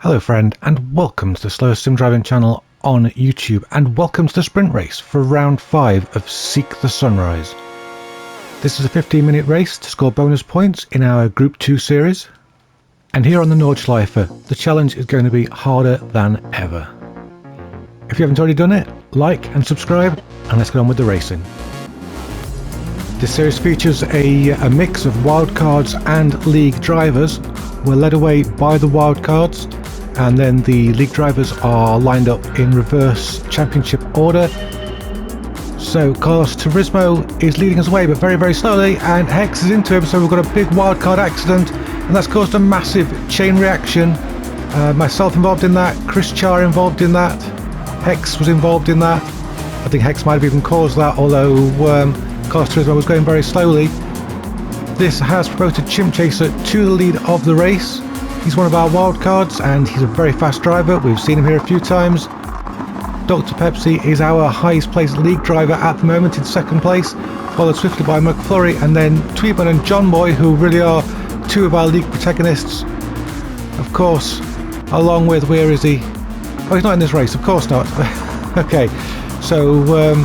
Hello friend, and welcome to the Slowest Sim Driving channel on YouTube, and welcome to the sprint race for round 5 of Seek the Sunrise. This is a 15-minute race to score bonus points in our Group 2 series, and here on the Nordschleife the challenge is going to be harder than ever. If you haven't already done it, like and subscribe, and let's get on with the racing. This series features a mix of wildcards and league drivers. We're led away by the wildcards, and then the league drivers are lined up in reverse championship order. So Carlos Turismo is leading us away, but very, very slowly, and Hex is into him, so we've got a big wildcard accident, and that's caused a massive chain reaction. Myself involved in that, Chris Char involved in that, Hex was involved in that. I think Hex might have even caused that, although Carlos Turismo was going very slowly. This has promoted Chimp Chaser to the lead of the race. He's one of our wildcards and he's a very fast driver. We've seen him here a few times. Dr. Pepsi is our highest placed league driver at the moment in second place, followed swiftly by McFlurry and then Tweedman and John Boy, who really are two of our league protagonists. Of course, along with, where is he? Oh, he's not in this race, of course not. Okay, so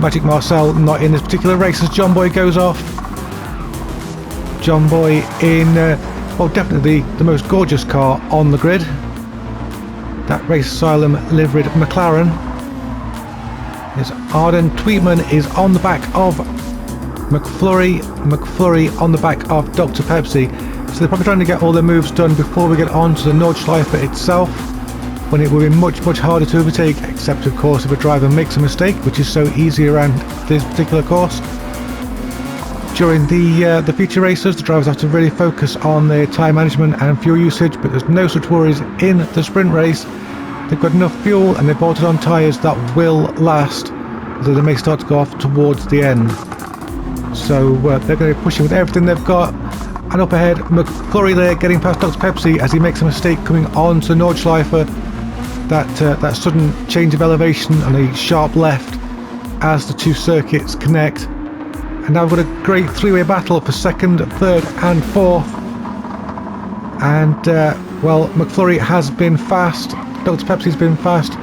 Magic Marcel not in this particular race as John Boy goes off. John Boy in, well, definitely the most gorgeous car on the grid. That Race Asylum liveried McLaren. There's Arden. Tweedman is on the back of McFlurry. McFlurry on the back of Dr. Pepsi. So they're probably trying to get all their moves done before we get on to the Nordschleife itself, when it will be much, much harder to overtake, except of course if a driver makes a mistake, which is so easy around this particular course. During the feature races, the drivers have to really focus on their tyre management and fuel usage, but there's no such worries in the sprint race. They've got enough fuel and they've bolted on tyres that will last, although they may start to go off towards the end. So they're going to be pushing with everything they've got. And up ahead, McFlurry there getting past Dr. Pepsi as he makes a mistake coming on to Nordschleife. That sudden change of elevation and a sharp left as the two circuits connect. And now we've got a great three-way battle for second, third and fourth. And well, McFlurry has been fast, Dr. Pepsi's been fast,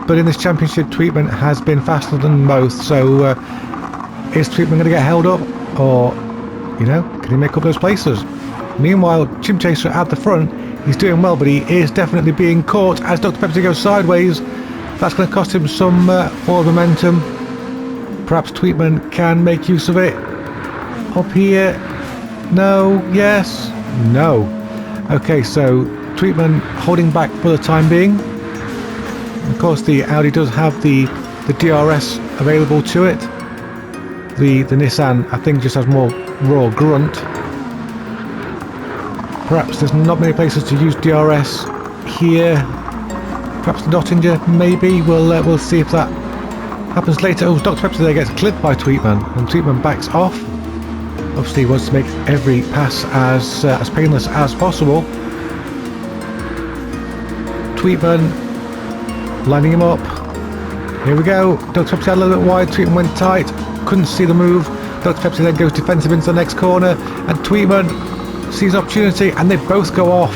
but in this championship Tweedman has been faster than both. So is Tweedman going to get held up, or can he make up those places? Meanwhile, Chimp Chaser at the front, he's doing well, but he is definitely being caught as Dr. Pepsi goes sideways. That's going to cost him some forward momentum. Perhaps Tweedman can make use of it. Up here. No. Yes. No. Okay, so Tweedman holding back for the time being. Of course, the Audi does have the DRS available to it. The Nissan, I think, just has more raw grunt. Perhaps there's not many places to use DRS here. Perhaps the Nottinger, maybe. We'll see if that happens later. Oh, Dr. Pepsi there gets clipped by Tweedman, and Tweedman backs off. Obviously, he wants to make every pass as painless as possible. Tweedman lining him up. Here we go. Dr. Pepsi had a little bit wide. Tweedman went tight. Couldn't see the move. Dr. Pepsi then goes defensive into the next corner, and Tweedman sees opportunity, and they both go off.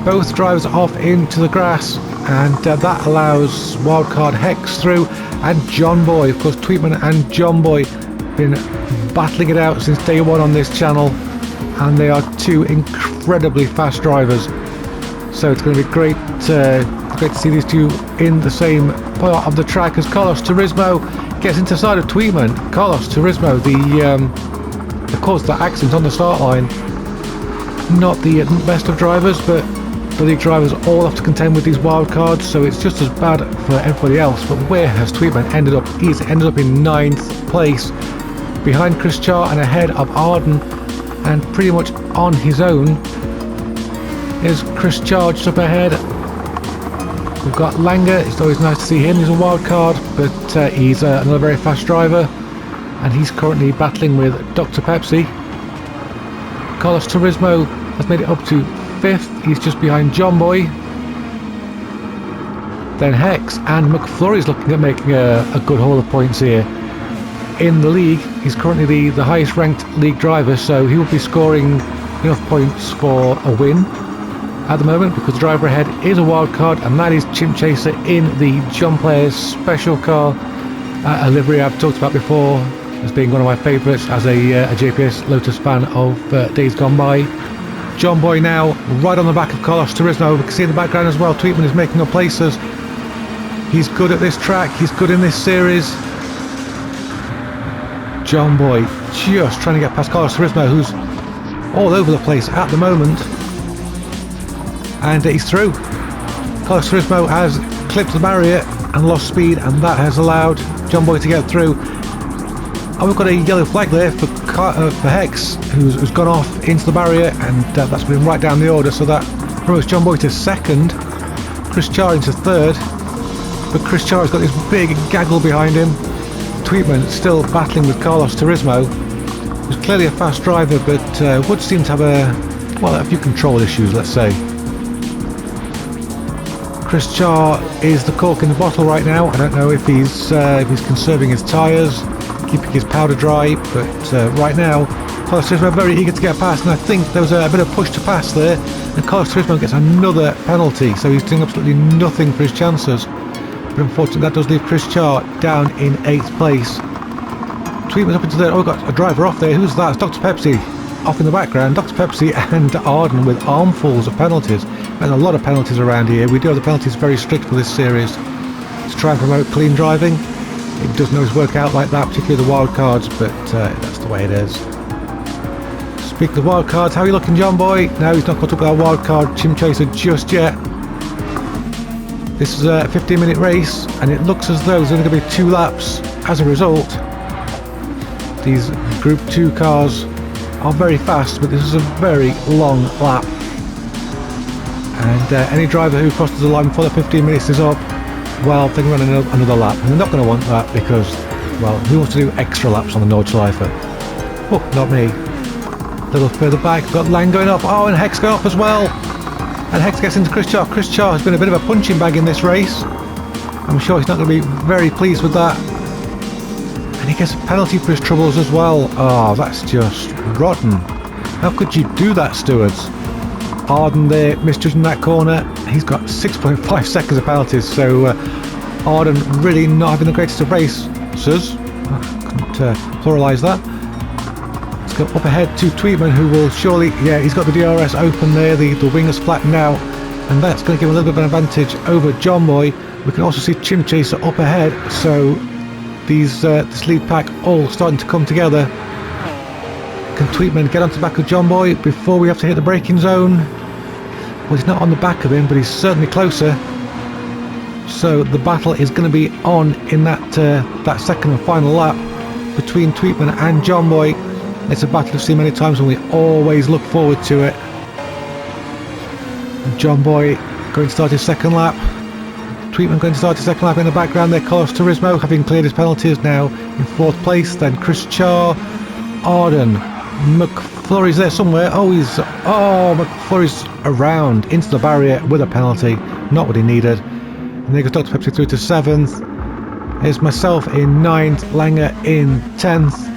Both drivers off into the grass, and that allows wildcard Hex through, and John Boy. Of course, Tweedman and John Boy been battling it out since day one on this channel, and they are two incredibly fast drivers. So it's going to be great to see these two in the same part of the track as Carlos Turismo gets into the side of Tweedman. Carlos Turismo, of course, the accident on the start line, not the best of drivers, but the league drivers all have to contend with these wild cards, so it's just as bad for everybody else. But where has Tweedman ended up? He's ended up in 9th place, behind Chris Char and ahead of Arden, and pretty much on his own. Here's Chris Char just up ahead. We've got Langer. It's always nice to see him. He's a wild card, but he's another very fast driver, and he's currently battling with Dr. Pepsi. Carlos Turismo has made it up to 5th. He's just behind John Boy. Then Hex and McFlurry's looking at making a good haul of points here. In the league, he's currently the highest ranked league driver, so he will be scoring enough points for a win. at the moment, because the driver ahead is a wild card, and that is Chimp Chaser in the John Player's special car, a livery I've talked about before as being one of my favourites as a JPS Lotus fan of days gone by. John Boy now right on the back of Carlos Turismo. We can see in the background as well, Tweetman is making up places. He's good at this track, he's good in this series. John Boy just trying to get past Carlos Turismo, who's all over the place at the moment. And he's through. Carlos Turismo has clipped the barrier and lost speed, and that has allowed John Boy to get through. And we've got a yellow flag there for Hex, who's gone off into the barrier, and that's been right down the order, so that promotes John Boy to second, Chris Char into third. But Chris Char has got this big gaggle behind him. Tweetman still battling with Carlos Turismo, who's clearly a fast driver, but would seem to have a few control issues, let's say. Chris Char is the cork in the bottle right now. I don't know if he's conserving his tyres, keeping his powder dry, but right now Carlos Turismo very eager to get past, and I think there was a bit of push to pass there, and Carlos Turismo gets another penalty, so he's doing absolutely nothing for his chances. But unfortunately that does leave Chris Char down in 8th place. Tweetman's up into there. Oh, we've got a driver off there. Who's that? It's Dr. Pepsi off in the background. Dr. Pepsi and Arden with armfuls of penalties. There's a lot of penalties around here. We do have the penalties very strict for this series to try and promote clean driving. It doesn't always work out like that, particularly the wild cards, but that's the way it is. Speaking of wild cards, how are you looking, John Boy? No, he's not caught up with our wild card Chimp Chaser just yet. This is a 15-minute race, and it looks as though there's only going to be 2 laps. As a result, these Group 2 cars are very fast, but this is a very long lap. And any driver who crosses the line before the 15 minutes is up, well, they can run another lap. And they're not going to want that because, well, who wants to do extra laps on the Nordschleife? Oh, not me. A little further back, we've got Lang going up. Oh, and Hex going up as well. And Hex gets into Chris Char. Chris Char has been a bit of a punching bag in this race. I'm sure he's not going to be very pleased with that. And he gets a penalty for his troubles as well. Oh, that's just rotten. How could you do that, stewards? Arden there, misjudging that corner. He's got 6.5 seconds of penalties, so Arden really not having the greatest of races. I couldn't pluralise that. Let's go up ahead to Tweetman, who will surely, yeah, he's got the DRS open there, the wing is flat now, and that's going to give him a little bit of an advantage over John Boy. We can also see Chimp Chaser up ahead, so this lead pack all starting to come together. Can Tweetman get onto the back of John Boy before we have to hit the braking zone? Well, he's not on the back of him, but he's certainly closer. So the battle is going to be on in that second and final lap between Tweetman and John Boy. It's a battle we've seen many times, and we always look forward to it. And John Boy going to start his second lap. Tweetman going to start his second lap in the background there. Carlos Turismo, having cleared his penalties, now in 4th place. Then Chris Char, Arden, McFlurry's there somewhere. McFlurry's around into the barrier with a penalty, not what he needed. And there goes Dr. Pepsi through to 7th. Here's myself in 9th, Langer in 10th.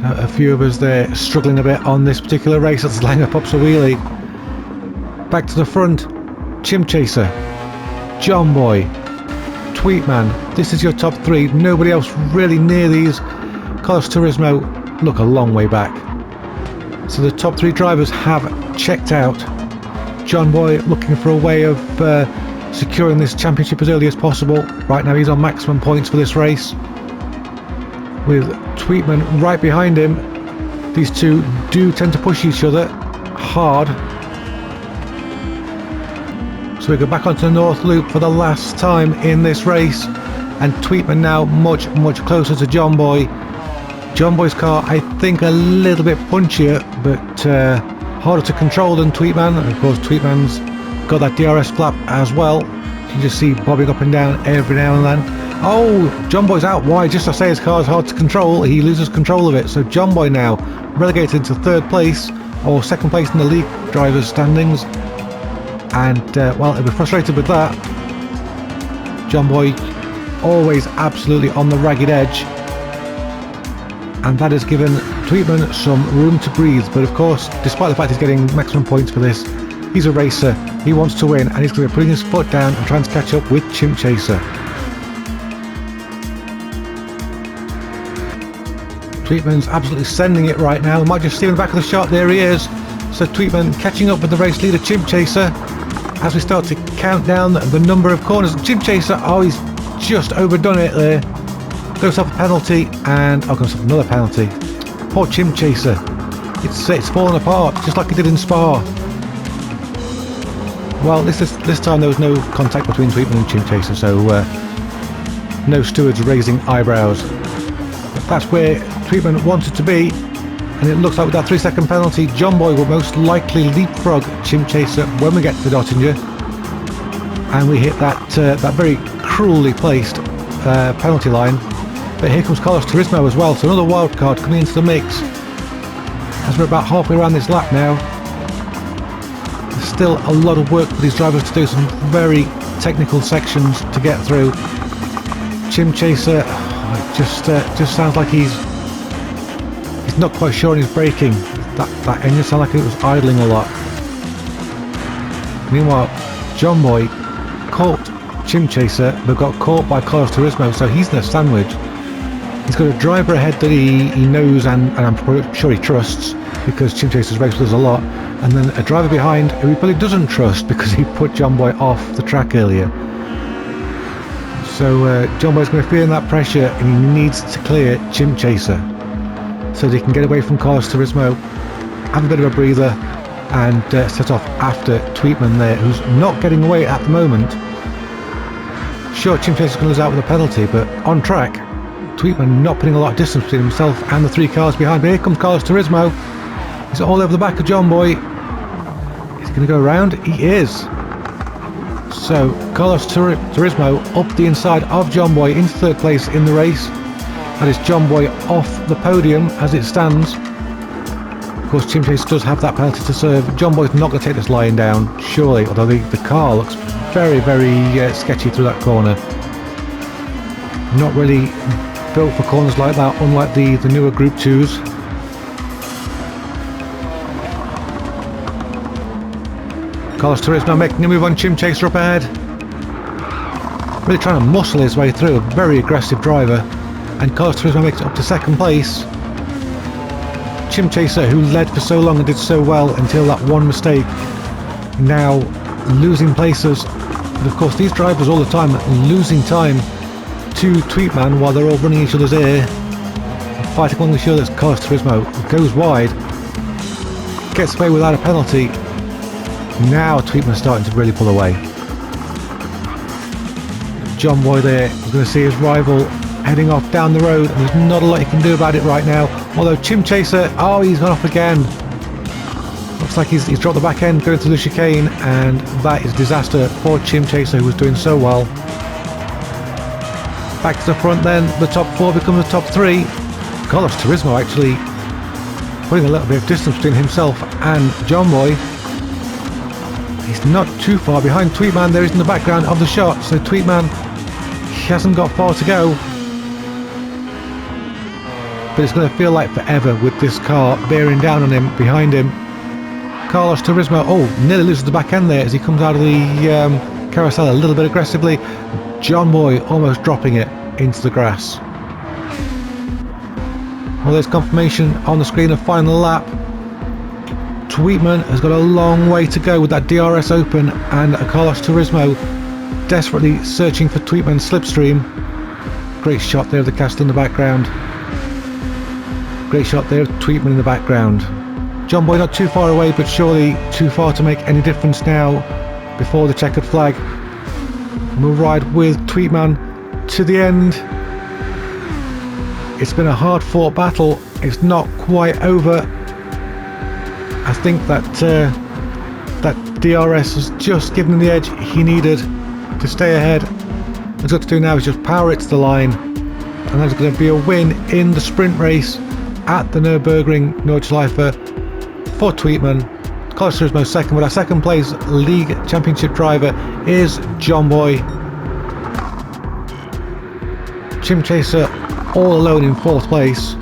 So a few of us there struggling a bit on this particular race as Langer pops a wheelie. Back to the front, Chimp Chaser, John Boy, Tweetman. This is your top 3. Nobody else really near these. Carlos Turismo look a long way back. So the top 3 drivers have checked out. John Boy looking for a way of securing this championship as early as possible. Right now he's on maximum points for this race, with Tweetman right behind him. These two do tend to push each other hard. So we go back onto the North Loop for the last time in this race, and Tweetman now much closer to John Boy. John Boy's car, I think, a little bit punchier, but harder to control than Tweetman. And of course Tweetman's got that DRS flap as well. You can just see bobbing up and down every now and then. Oh, John Boy's out wide. Just to say his car's hard to control, he loses control of it. So John Boy now relegated to 3rd place, or 2nd place in the league drivers standings. And well, he'll be frustrated with that. John Boy always absolutely on the ragged edge, and that has given Tweetman some room to breathe. But of course, despite the fact he's getting maximum points for this, He's a racer, he wants to win, and he's going to be putting his foot down and trying to catch up with Chimp Chaser. Tweetman's absolutely sending it right now. We might just see him in the back of the shot. There he is. So Tweetman catching up with the race leader Chimp Chaser as we start to count down the number of corners. Chimp Chaser, oh, he's just overdone it there. Goes off a penalty, and goes off another penalty. Poor Chimp Chaser. It's fallen apart just like it did in Spa. Well, this time there was no contact between Tweetman and Chimp Chaser, so no stewards raising eyebrows. But that's where Tweetman wanted to be, and it looks like with that 3-second penalty, John Boy will most likely leapfrog Chimp Chaser when we get to the Dottinger, and we hit that very cruelly placed penalty line. But here comes Carlos Turismo as well, so another wildcard coming into the mix. As we're about halfway around this lap now, there's still a lot of work for these drivers to do, some very technical sections to get through. Chimp Chaser, it just sounds like he's not quite sure on his braking. That engine sounded like it was idling a lot. Meanwhile, John Boy caught Chimp Chaser, but got caught by Carlos Turismo, so he's in a sandwich. He's got a driver ahead that he knows and I'm sure he trusts, because Chimp Chaser's raced with us a lot, and then a driver behind who he probably doesn't trust because he put John Boy off the track earlier. So John Boy's going to feel that pressure, and he needs to clear Chimp Chaser so that he can get away from Carlos Turismo, have a bit of a breather, and set off after Tweetman there, who's not getting away at the moment. Sure, Chimp Chaser's going to lose out with a penalty, but on track, Tweetman not putting a lot of distance between himself and the 3 cars behind. But here comes Carlos Turismo. He's all over the back of John Boy. He's going to go around. He is. So Carlos Turismo up the inside of John Boy into 3rd place in the race. That is John Boy off the podium as it stands. Of course, Chimp Chaser does have that penalty to serve. John Boy's not going to take this lying down, surely, although the car looks very, very sketchy through that corner. Not really built for corners like that, unlike the newer Group 2s. Carlos Turismo making a move on Chimp Chaser up ahead. Really trying to muscle his way through, a very aggressive driver. And Carlos Turismo makes it up to 2nd place. Chimp Chaser, who led for so long and did so well until that one mistake, now losing places. But of course, these drivers all the time losing time to Tweetman while they're all running each other's ear, fighting along the shoulders. Carlos Turismo goes wide, gets away without a penalty. Now Tweetman's starting to really pull away. John Boy there, we're going to see his rival heading off down the road, and there's not a lot he can do about it right now. Although Chimp Chaser, oh, he's gone off again. Looks like he's dropped the back end going through the chicane, and that is disaster for Chimp Chaser, who was doing so well. Back to the front then, the top 4 becomes the top 3. Carlos Turismo actually putting a little bit of distance between himself and John Boy. He's not too far behind Tweetman. There is in the background of the shot, so Tweetman, he hasn't got far to go. But it's going to feel like forever with this car bearing down on him, behind him. Carlos Turismo, oh, nearly loses the back end there as he comes out of the carousel a little bit aggressively. John Boy almost dropping it into the grass. Well, there's confirmation on the screen of final lap. Tweetman has got a long way to go with that DRS open, and Carlos Turismo desperately searching for Tweetman's slipstream. Great shot there of the castle in the background. Great shot there of Tweetman in the background. John Boy not too far away, but surely too far to make any difference now before the checkered flag. And we'll ride with Tweetman to the end. It's been a hard fought battle. It's not quite over. I think that that DRS has just given him the edge he needed to stay ahead. What he's got to do now is just power it to the line, and that's going to be a win in the sprint race at the Nürburgring Nordschleife for Tweetman. Carlos Turismo second, but our second place league championship driver is John Boy. Chimp Chaser all alone in 4th place.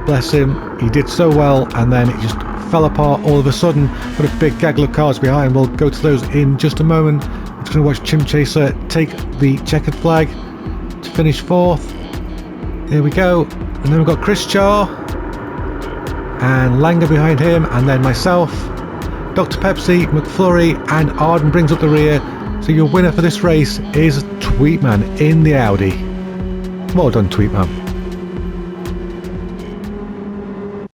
Bless him, he did so well, and then it just fell apart all of a sudden. Got a big gaggle of cars behind. We'll go to those in just a moment. We're just going to watch Chim Chaser take the checkered flag to finish 4th. There we go. And then we've got Chris Char and Langer behind him, and then myself, Dr. Pepsi, McFlurry, and Arden brings up the rear. So your winner for this race is Tweetman in the Audi. Well done, Tweetman.